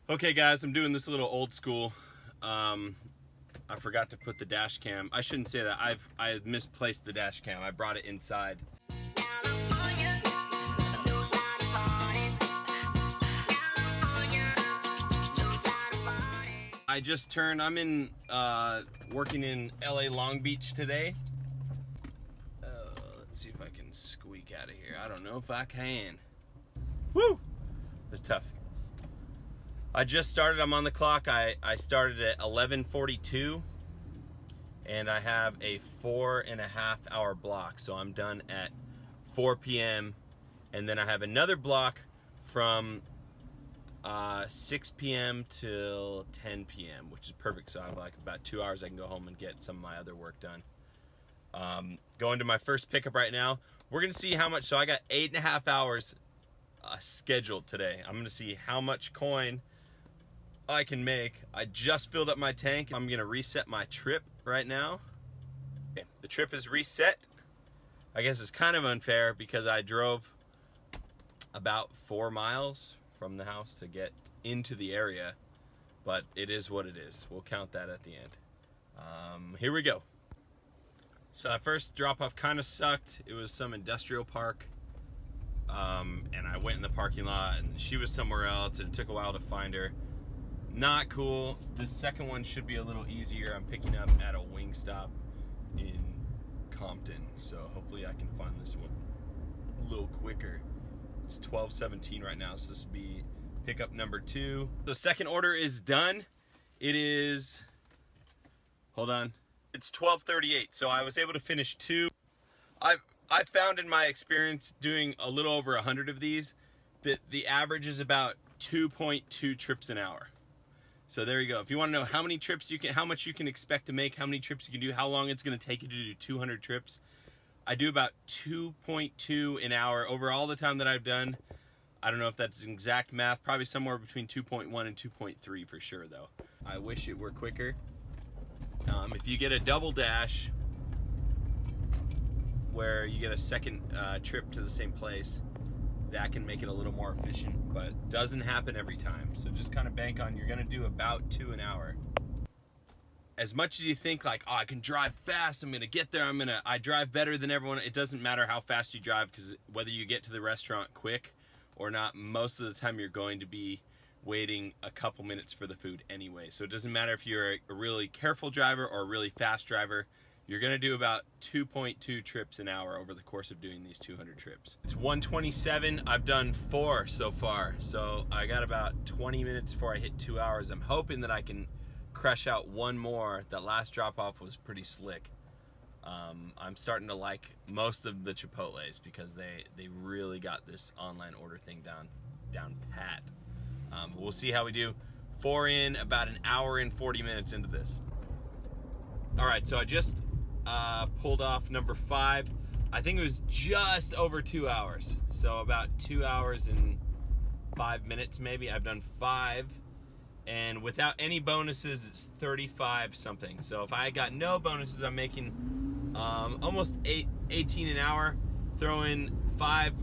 Okay guys, I'm doing this a little old school. I forgot to put the dash cam. I shouldn't say that. I misplaced the dash cam. I brought it inside. I just turned, I'm in, working in LA Long Beach today. Let's see if I can squeak out of here. I don't know if I can. Woo! It's tough. I just started, I'm on the clock. I started at 11:42 and I have a 4.5 hour block. So I'm done at 4 p.m. and then I have another block from 6 p.m. till 10 p.m., which is perfect. So I have like about 2 hours I can go home and get some of my other work done. Going to my first pickup right now. We're gonna see how much, so I got 8.5 hours scheduled today. I'm gonna see how much coin I can make. I just filled up my tank. I'm gonna reset my trip right now. Okay, the trip is reset. I guess it's kind of unfair because I drove about 4 miles from the house to get into the area, but it is what it is. We'll count that at the end. Here we go. So that first drop off kind of sucked. It was some industrial park. And I went in the parking lot and she was somewhere else and it took a while to find her. Not cool. The second one should be a little easier. I'm picking up at a Wingstop in Compton, so hopefully I can find this one a little quicker. It's 12:17 right now, so this will be pickup number 2. The second order is done. It is, hold on, it's 12:38, so I was able to finish 2. I found in my experience doing a little over 100 of these that the average is about 2.2 trips an hour. So there you go. If you want to know how many trips you can, how much you can expect to make, how many trips you can do, how long it's going to take you to do 200 trips, I do about 2.2 an hour over all the time that I've done. I don't know if that's exact math, probably somewhere between 2.1 and 2.3 for sure though. I wish it were quicker. If you get a double dash, where you get a second trip to the same place, that can make it a little more efficient, but doesn't happen every time. So just kind of bank on, you're gonna do about 2 an hour. As much as you think like, oh, I can drive fast, I'm gonna get there, I drive better than everyone, it doesn't matter how fast you drive, because whether you get to the restaurant quick or not, most of the time you're going to be waiting a couple minutes for the food anyway. So it doesn't matter if you're a really careful driver or a really fast driver, you're gonna do about 2.2 trips an hour over the course of doing these 200 trips. It's 1:27, I've done 4 so far. So I got about 20 minutes before I hit 2 hours. I'm hoping that I can crush out one more. That last drop off was pretty slick. I'm starting to like most of the Chipotles because they really got this online order thing down pat. But we'll see how we do. 4 in, about an hour and 40 minutes into this. All right, so I just pulled off number 5. I think it was just over 2 hours. So about 2 hours and 5 minutes maybe. I've done 5. And without any bonuses, it's 35 something. So if I got no bonuses, I'm making almost 18 an hour. Throw in 5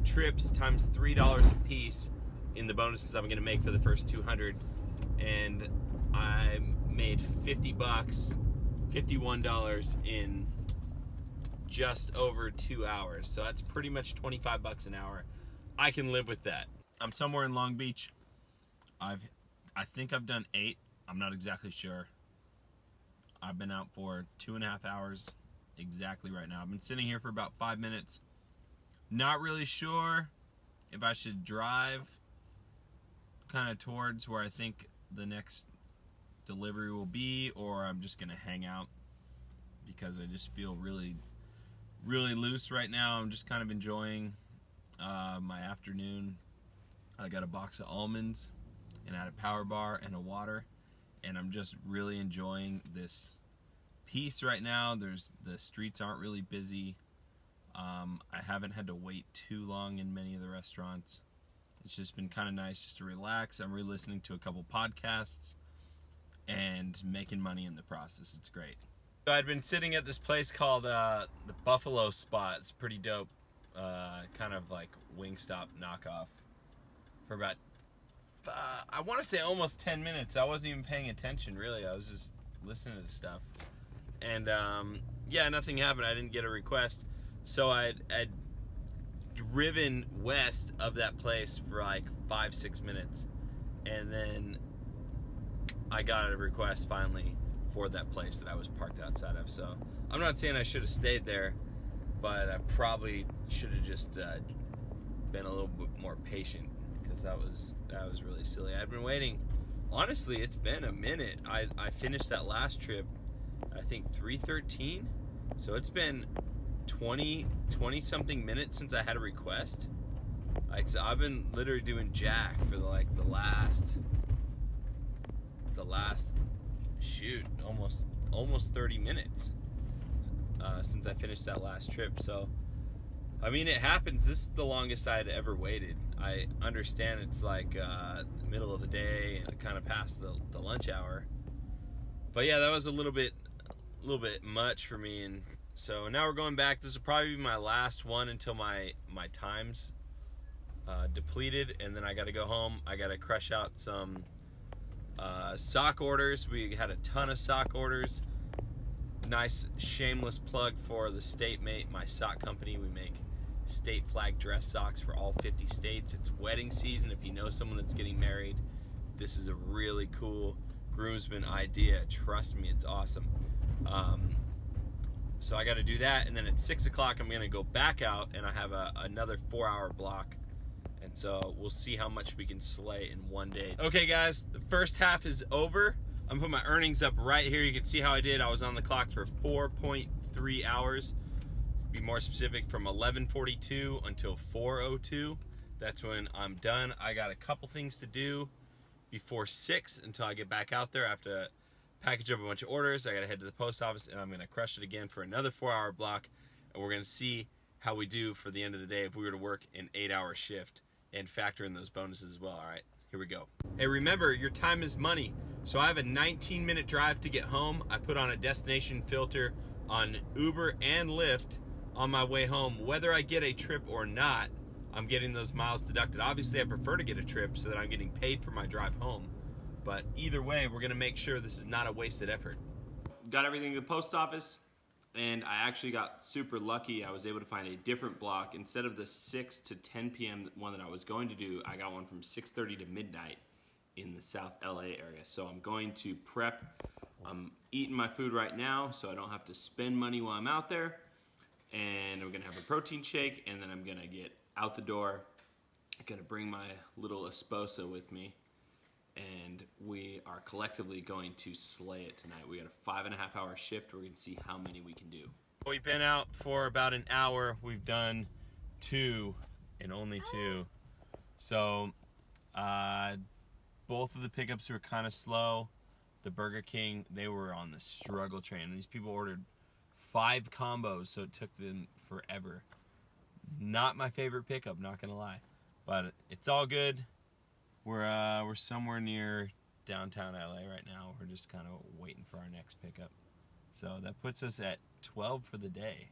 trips times $3 a piece in the bonuses I'm gonna make for the first 200. And I made 50 bucks. $51 in just over 2 hours. So that's pretty much 25 bucks an hour. I can live with that. I'm somewhere in Long Beach. I think I've done 8. I'm not exactly sure. I've been out for 2.5 hours exactly right now. I've been sitting here for about 5 minutes. Not really sure if I should drive kind of towards where I think the next delivery will be, or I'm just gonna hang out because I just feel really loose right now. I'm just kind of enjoying my afternoon. I got a box of almonds and I had a power bar and a water, and I'm just really enjoying this peace right now. The streets aren't really busy. I haven't had to wait too long in many of the restaurants. It's just been kind of nice just to relax. I'm re-listening to a couple podcasts and making money in the process. It's great. So I'd been sitting at this place called the Buffalo Spot. It's pretty dope, kind of like Wingstop knockoff, for about I want to say almost 10 minutes. I wasn't even paying attention, really. I was just listening to stuff. And, yeah, nothing happened. I didn't get a request. So I'd driven west of that place for like 5-6 minutes. And then I got a request finally for that place that I was parked outside of. So I'm not saying I should have stayed there, but I probably should have just been a little bit more patient, because that was really silly. I've been waiting. Honestly, it's been a minute. I finished that last trip, I think 3:13. So it's been 20 something minutes since I had a request. Like, so I've been literally doing jack for the last shoot, almost 30 minutes since I finished that last trip. So I mean, it happens. This is the longest I had ever waited. I understand it's like the middle of the day and kind of past the lunch hour, but yeah, that was a little bit much for me. And so now we're going back. This will probably be my last one until my time's depleted, and then I got to go home. I got to crush out some sock orders. We had a ton of sock orders. Nice shameless plug for the State Mate, my sock company. We make state flag dress socks for all 50 states. It's wedding season. If you know someone that's getting married, this is a really cool groomsman idea. Trust me, it's awesome. So I got to do that, and then at 6 o'clock I'm going to go back out, and I have another 4-hour block. And so we'll see how much we can slay in one day. Okay guys, the first half is over. I'm putting my earnings up right here. You can see how I did. I was on the clock for 4.3 hours. To be more specific, from 11:42 until 4:02. That's when I'm done. I got a couple things to do before 6 until I get back out there. I have to package up a bunch of orders. I gotta head to the post office, and I'm gonna crush it again for another 4-hour block. And we're gonna see how we do for the end of the day if we were to work an 8-hour shift and factor in those bonuses as well. All right, here we go. Hey, remember, your time is money. So I have a 19-minute drive to get home. I put on a destination filter on Uber and Lyft on my way home. Whether I get a trip or not, I'm getting those miles deducted. Obviously, I prefer to get a trip so that I'm getting paid for my drive home. But either way, we're gonna make sure this is not a wasted effort. Got everything to the post office, and I actually got super lucky. I was able to find a different block. Instead of the 6 to 10 p.m. one that I was going to do, I got one from 6:30 to midnight in the South LA area. So I'm going to prep. I'm eating my food right now so I don't have to spend money while I'm out there. And I'm gonna have a protein shake, and then I'm gonna get out the door. I'm gonna bring my little esposa with me, and we are collectively going to slay it tonight. We got a 5.5-hour shift. We're gonna see how many we can do. We've been out for about an hour. We've done 2 and only 2. So both of the pickups were kind of slow. The Burger King, they were on the struggle train. These people ordered 5 combos, so it took them forever. Not my favorite pickup, not gonna lie, but it's all good. We're somewhere near downtown LA right now. We're just kind of waiting for our next pickup. So that puts us at 12 for the day.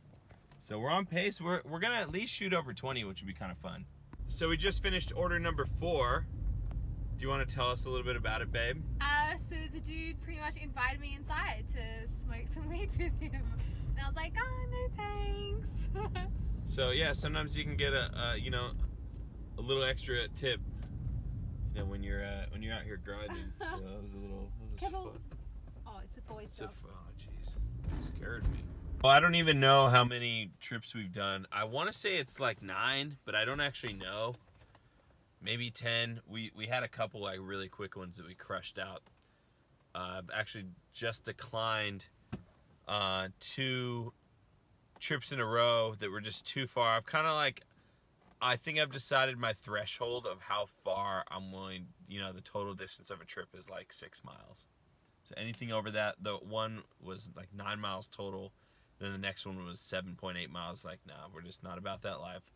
So we're on pace. We're gonna at least shoot over 20, which would be kind of fun. So we just finished order number 4. Do you want to tell us a little bit about it, babe? So the dude pretty much invited me inside to smoke some weed with him. And I was like, oh, no thanks. So yeah, sometimes you can get a little extra tip. You know, when you're out here grinding. So that was a little fun. Oh, it's a boy stuff. Oh, jeez. Scared me. Well, I don't even know how many trips we've done. I want to say it's like 9, but I don't actually know. Maybe 10. We had a couple like really quick ones that we crushed out. I've actually just declined 2 trips in a row that were just too far. I think I've decided my threshold of how far I'm willing, the total distance of a trip is like 6 miles. So anything over that, the one was like 9 miles total. Then the next one was 7.8 miles. Like, nah, we're just not about that life.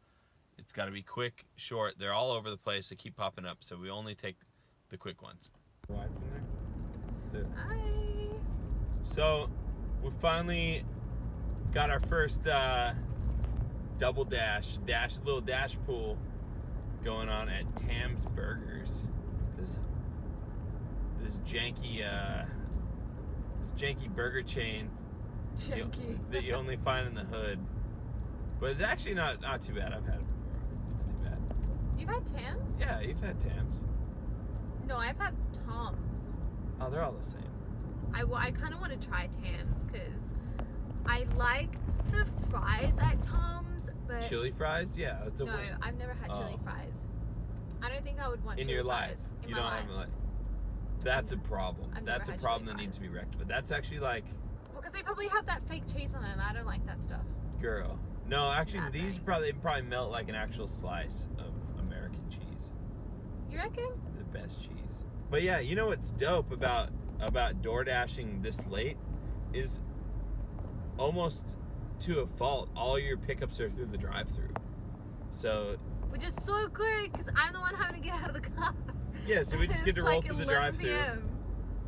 It's got to be quick, short. They're all over the place. They keep popping up, so we only take the quick ones. Hi. So we finally got our first double little dash pool going on at Tam's Burgers. This this janky burger chain Janky. that you only find in the hood. But it's actually not too bad. I've had it before. Not too bad. You've had Tams? Yeah, you've had Tams. No, I've had Toms. Oh, they're all the same. I kind of want to try Tams because I like the fries at Tom's, but Chili fries? Yeah, it's a no, win. I've never had chili Oh. fries. I don't think I would want In chili your fries life. in You my don't life. have like. That's a problem. I've That's a never had problem chili that needs to fries. be rectified. That's actually like, Because they probably have that fake cheese on it, and I don't like that stuff. girl. No, actually, Bad these things. probably melt like an actual slice of American cheese. You reckon? The best cheese. But yeah, you know what's dope about DoorDashing this late is almost to a fault. All your pickups are through the drive-through. So Which is so good because I'm the one having to get out of the car. yeah, so we just get to It's roll like through the 11 drive-through. PM.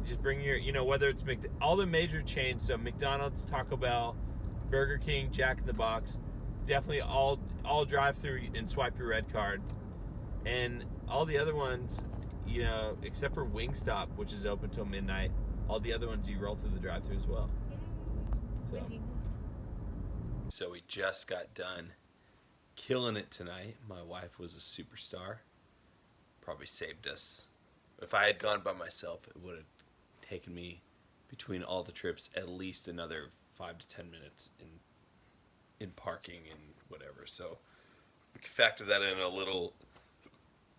Just bring your, whether it's all the major chains, so McDonald's, Taco Bell, Burger King, Jack in the Box, definitely all drive through and swipe your red card. And all the other ones, except for Wingstop, which is open till midnight, all the other ones you roll through the drive through as well. So. So we just got done killing it tonight. My wife was a superstar. Probably saved us. If I had gone by myself, it would have taken me between all the trips at least another 5 to 10 minutes in parking and whatever. So we can factor that in a little,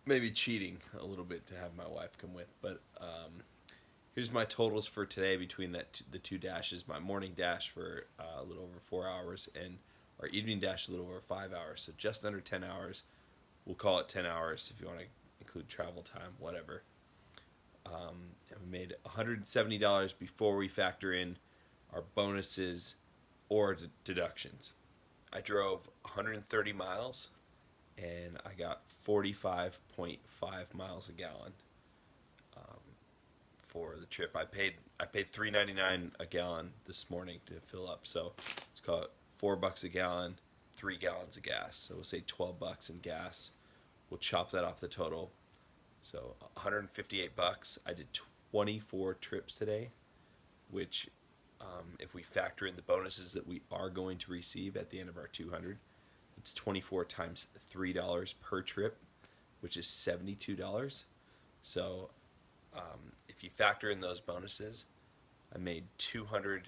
maybe cheating a little bit to have my wife come with. But here's my totals for today between the two dashes. My morning dash for a little over 4 hours and our evening dash a little over 5 hours. So just under 10 hours. We'll call it 10 hours if you want to include travel time, whatever. And we made $170 before we factor in our bonuses or deductions. I drove 130 miles and I got 45.5 miles a gallon for the trip. I paid $3.99 a gallon this morning to fill up, so let's call it $4 a gallon, 3 gallons of gas. So we'll say $12 in gas. We'll chop that off the total. So $158. I did 24 trips today, which if we factor in the bonuses that we are going to receive at the end of our 200, it's 24 times $3 per trip, which is $72. So if you factor in those bonuses, I made $230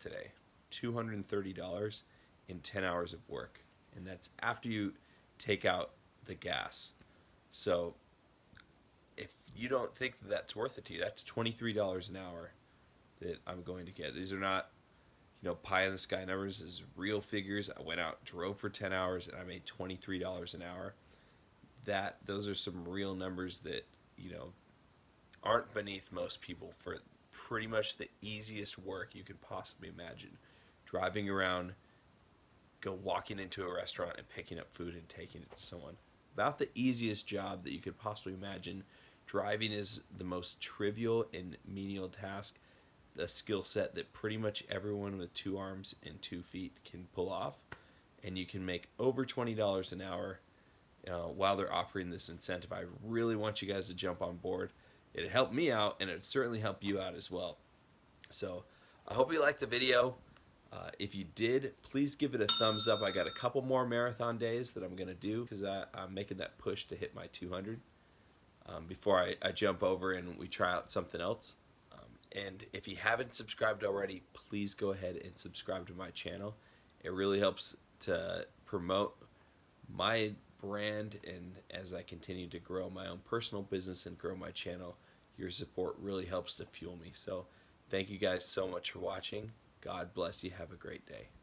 today. $230 in 10 hours of work. And that's after you take out the gas. So if you don't think that that's worth it to you, that's $23 an hour that I'm going to get. These are not, pie in the sky numbers. This is real figures. I went out, drove for 10 hours, and I made $23 an hour. Those are some real numbers that, aren't beneath most people for pretty much the easiest work you could possibly imagine. Driving around, walking into a restaurant and picking up food and taking it to someone. About the easiest job that you could possibly imagine. Driving is the most trivial and menial task, the skill set that pretty much everyone with 2 arms and 2 feet can pull off. And you can make over $20 an hour while they're offering this incentive. I really want you guys to jump on board. It'd help me out, and it'd certainly help you out as well. So I hope you liked the video. If you did, please give it a thumbs up. I got a couple more marathon days that I'm going to do because I'm making that push to hit my 200 before I jump over and we try out something else. And if you haven't subscribed already, please go ahead and subscribe to my channel. It really helps to promote my brand, and as I continue to grow my own personal business and grow my channel, your support really helps to fuel me. So thank you guys so much for watching. God bless you. Have a great day.